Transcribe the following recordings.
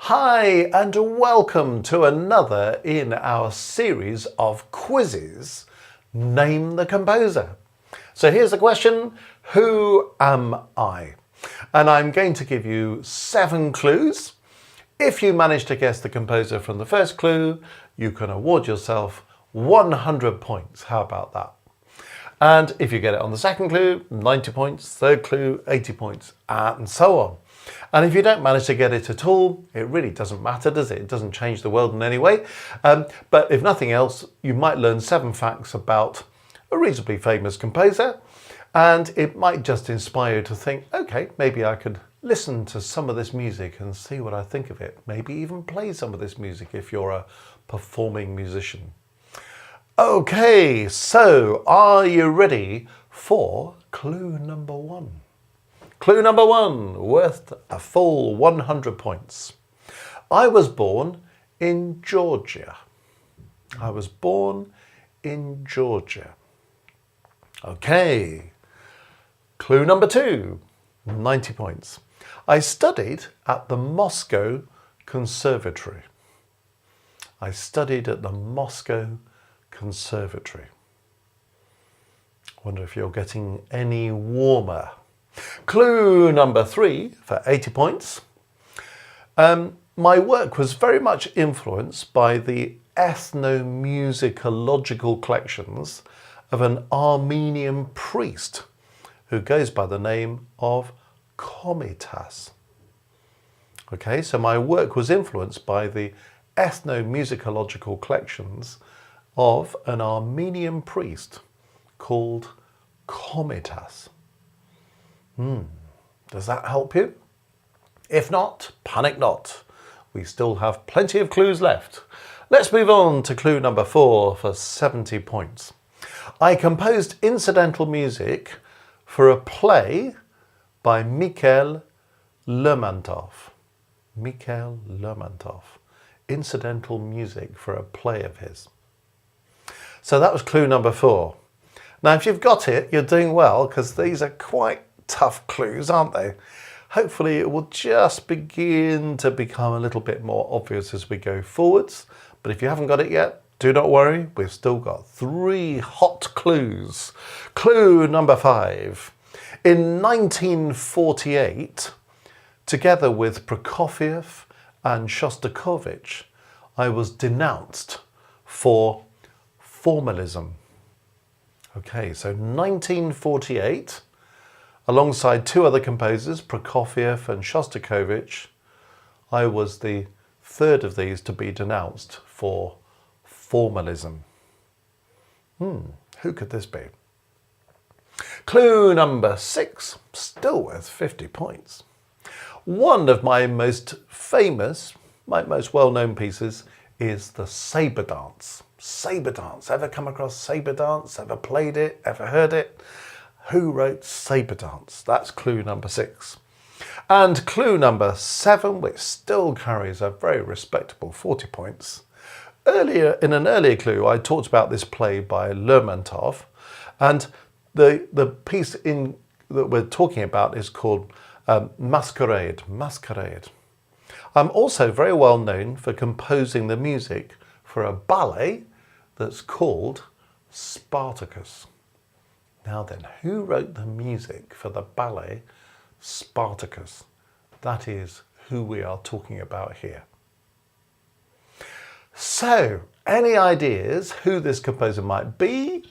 Hi and welcome to another in our series of quizzes, Name the Composer. So here's the question, who am I? And I'm going to give you 7 clues. If you manage to guess the composer from the first clue, you can award yourself 100 points. How about that? And if you get it on the second clue, 90 points, third clue, 80 points, and so on. And if you don't manage to get it at all, it really doesn't matter, does it? It doesn't change the world in any way. But if nothing else, you might learn 7 facts about a reasonably famous composer, and it might just inspire you to think, okay, maybe I could listen to some of this music and see what I think of it. Maybe even play some of this music if you're a performing musician. Okay, so are you ready for clue number 1? Clue number 1, worth a full 100 points. I was born in Georgia. I was born in Georgia. Okay. Clue number 2, 90 points. I studied at the Moscow Conservatory. I studied at the Moscow Conservatory. Wonder if you're getting any warmer. Clue number 3 for 80 points. My work was very much influenced by the ethnomusicological collections of an Armenian priest who goes by the name of Komitas. Okay, so my work was influenced by the ethnomusicological collections of an Armenian priest called Komitas. Does that help you? If not, panic not. We still have plenty of clues left. Let's move on to clue number 4 for 70 points. I composed incidental music for a play by Mikhail Lermontov. Mikhail Lermontov. Incidental music for a play of his. So that was clue number 4. Now, if you've got it, you're doing well, because these are quite tough clues, aren't they? Hopefully it will just begin to become a little bit more obvious as we go forwards. But if you haven't got it yet, do not worry. We've still got 3 hot clues. Clue number 5. In 1948, together with Prokofiev and Shostakovich, I was denounced for formalism. Okay, so 1948, alongside 2 other composers, Prokofiev and Shostakovich, I was the 3rd of these to be denounced for formalism. Who could this be? Clue number 6, still worth 50 points. One of my most famous, my most well-known pieces is the Sabre Dance. Sabre Dance. Ever come across Sabre Dance? Ever played it? Ever heard it? Who wrote Sabre Dance? That's clue number 6. And clue number 7, which still carries a very respectable 40 points. Earlier, in an earlier clue, I talked about this play by Lermontov, and the piece that we're talking about is called Masquerade. Masquerade. I'm also very well known for composing the music for a ballet that's called Spartacus. Now then, who wrote the music for the ballet Spartacus? That is who we are talking about here. So, any ideas who this composer might be?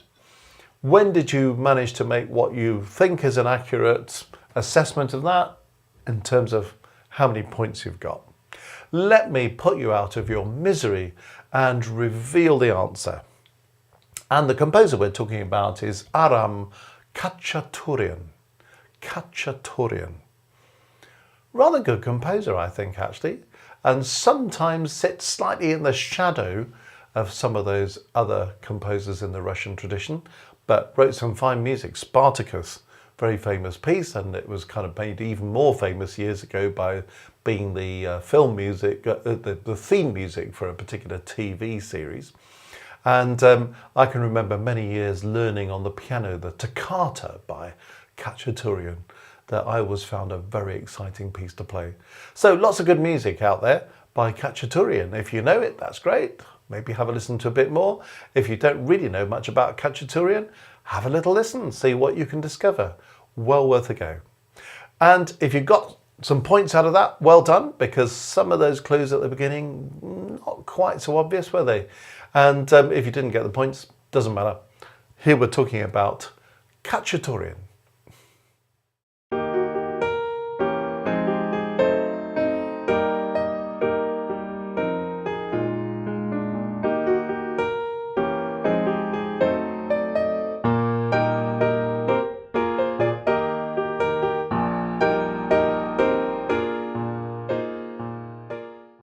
When did you manage to make what you think is an accurate assessment of that in terms of how many points you've got? Let me put you out of your misery and reveal the answer. And the composer we're talking about is Aram Khachaturian. Khachaturian. Rather good composer, I think, actually, and sometimes sits slightly in the shadow of some of those other composers in the Russian tradition, but wrote some fine music. Spartacus, very famous piece, and it was kind of made even more famous years ago by being the film music, the theme music for a particular TV series. And I can remember many years learning on the piano the toccata by Khachaturian that I always found a very exciting piece to play. So lots of good music out there, by Khachaturian. If you know it, that's great. Maybe have a listen to a bit more. If you don't really know much about Khachaturian, have a little listen, see what you can discover. Well worth a go. And if you got some points out of that, well done, because some of those clues at the beginning, not quite so obvious, were they? And if you didn't get the points, doesn't matter. Here we're talking about Khachaturian.